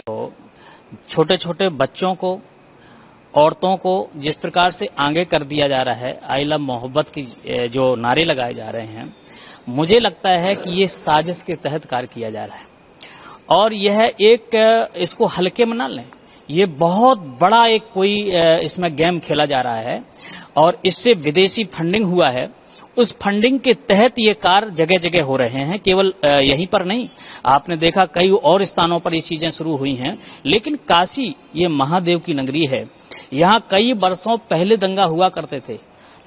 तो छोटे छोटे बच्चों को, औरतों को जिस प्रकार से आगे कर दिया जा रहा है, आई लव मोहब्बत की जो नारे लगाए जा रहे हैं, मुझे लगता है कि ये साजिश के तहत कार्य किया जा रहा है और यह एक, इसको हल्के में ना लें, ये बहुत बड़ा एक कोई इसमें गेम खेला जा रहा है और इससे विदेशी फंडिंग हुआ है। उस फंडिंग के तहत ये कार्य जगह जगह हो रहे हैं, केवल यहीं पर नहीं, आपने देखा कई और स्थानों पर ये चीजें शुरू हुई हैं। लेकिन काशी ये महादेव की नगरी है, यहाँ कई वर्षों पहले दंगा हुआ करते थे,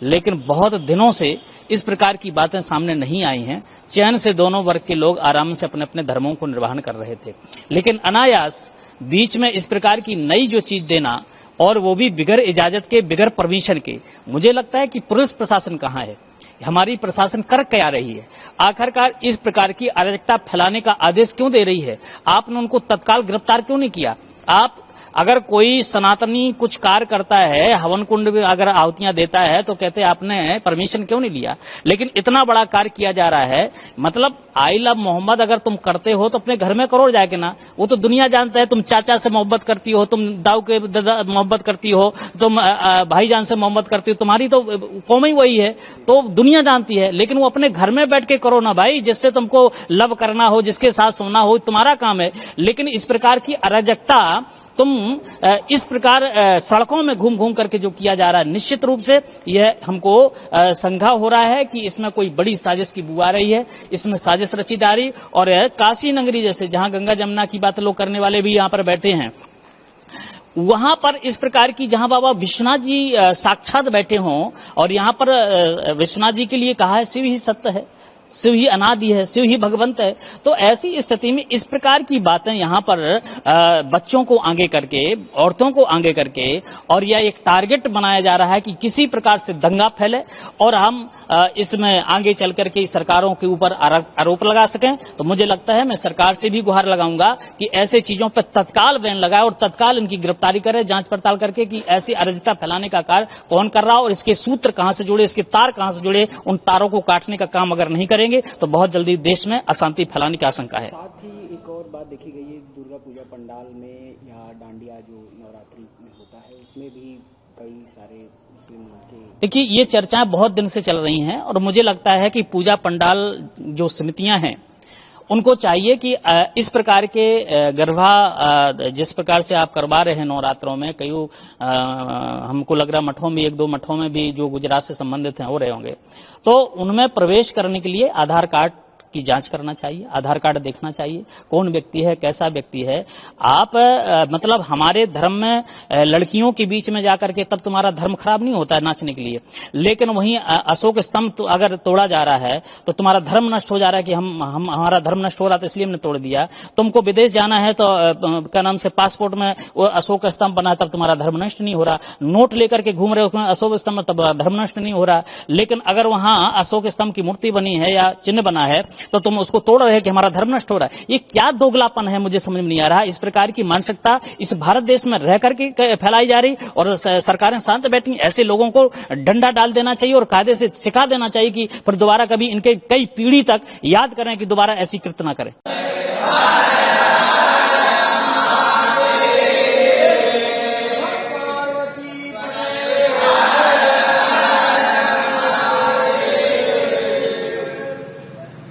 लेकिन बहुत दिनों से इस प्रकार की बातें सामने नहीं आई हैं। चैन से दोनों वर्ग के लोग आराम से अपने अपने धर्मों को निर्वहन कर रहे थे, लेकिन अनायास बीच में इस प्रकार की नई जो चीज देना, और वो भी बिगर इजाजत के, बिगर परमिशन के, मुझे लगता है कि पुलिस प्रशासन कहाँ है, हमारी प्रशासन कर क्या रही है? आखिरकार इस प्रकार की अराजकता फैलाने का आदेश क्यों दे रही है? आपने उनको तत्काल गिरफ्तार क्यों नहीं किया? आप अगर कोई सनातनी कुछ कार्य करता है, हवन कुंड में अगर आहुतियां देता है, तो कहते हैं आपने परमिशन क्यों नहीं लिया? लेकिन इतना बड़ा कार्य किया जा रहा है, मतलब आई लव मोहम्मद अगर तुम करते हो तो अपने घर में करो जाके ना। वो तो दुनिया जानता है, तुम चाचा से मोहब्बत करती हो, तुम दाऊ के मोहब्बत करती हो, तुम भाईजान से मोहब्बत करती हो, तुम्हारी तो कौम ही वही है, तो दुनिया जानती है। लेकिन वो अपने घर में बैठ के करो ना भाई, जिससे तुमको लव करना हो, जिसके साथ सोना हो, तुम्हारा काम है। लेकिन इस प्रकार की अराजकता तुम इस प्रकार सड़कों में घूम घूम करके जो किया जा रहा है, निश्चित रूप से यह हमको संज्ञा हो रहा है कि इसमें कोई बड़ी साजिश की बू आ रही है, इसमें साजिश रची जा रही। और काशी नगरी जैसे, जहां गंगा जमुना की बात लोग करने वाले भी यहां पर बैठे हैं, वहां पर इस प्रकार की, जहां बाबा विश्वनाथ जी साक्षात बैठे हों, और यहां पर विश्वनाथ जी के लिए कहा है शिव ही सत्य है, शिव ही अनादि है, शिव ही भगवंत है। तो ऐसी स्थिति में इस प्रकार की बातें यहाँ पर बच्चों को आगे करके, औरतों को आगे करके, और यह एक टारगेट बनाया जा रहा है कि किसी प्रकार से दंगा फैले और हम इसमें आगे चल करके सरकारों के ऊपर आरोप लगा सकें। तो मुझे लगता है, मैं सरकार से भी गुहार लगाऊंगा कि ऐसे चीजों पर तत्काल बैन लगाए और तत्काल इनकी गिरफ्तारी करे, जांच पड़ताल करके कि ऐसी अराजकता फैलाने का कार्य कौन कर रहा हो और इसके सूत्र कहां से जुड़े, इसके तार कहां से जुड़े, उन तारों को काटने का काम अगर नहीं करेंगे तो बहुत जल्दी देश में अशांति फैलाने की आशंका है। साथ ही एक और बात देखी गई है, दुर्गा पूजा पंडाल में या डांडिया जो नवरात्रि में होता है, उसमें भी कई सारे मुस्लिम के, देखिए ये चर्चाएं बहुत दिन से चल रही हैं और मुझे लगता है कि पूजा पंडाल जो समितियां हैं उनको चाहिए कि इस प्रकार के गरबा जिस प्रकार से आप करवा रहे हैं नवरात्रों में, कई हमको लग रहा मठों में, एक दो मठों में भी जो गुजरात से संबंधित हैं हो रहे होंगे, तो उनमें प्रवेश करने के लिए आधार कार्ड की जांच करना चाहिए, आधार कार्ड देखना चाहिए कौन व्यक्ति है, कैसा व्यक्ति है। आप मतलब हमारे धर्म में लड़कियों के बीच में जाकर के तब तुम्हारा धर्म खराब नहीं होता है नाचने के लिए, लेकिन वहीं अशोक स्तंभ तो अगर तोड़ा जा रहा है तो तुम्हारा धर्म नष्ट हो जा रहा है कि हमारा धर्म नष्ट हो रहा था इसलिए हमने तोड़ दिया। तुमको विदेश जाना है तो क्या नाम से पासपोर्ट में वो अशोक स्तंभ बना, तब तुम्हारा धर्म नष्ट नहीं हो रहा। नोट लेकर के घूम रहे हो अशोक स्तंभ में, तब धर्म नष्ट नहीं हो रहा। लेकिन अगर वहां अशोक स्तंभ की मूर्ति बनी है या चिन्ह बना है तो तुम उसको तोड़ रहे हैं कि हमारा धर्म नष्ट हो रहा है। ये क्या दोगलापन है, मुझे समझ में नहीं आ रहा। इस प्रकार की मानसिकता इस भारत देश में रह करके फैलाई जा रही और सरकारें शांत बैठी। ऐसे लोगों को डंडा डाल देना चाहिए और कायदे से सिखा देना चाहिए कि फिर दोबारा कभी इनके कई पीढ़ी तक याद करें कि दोबारा ऐसी कृत्य ना करें।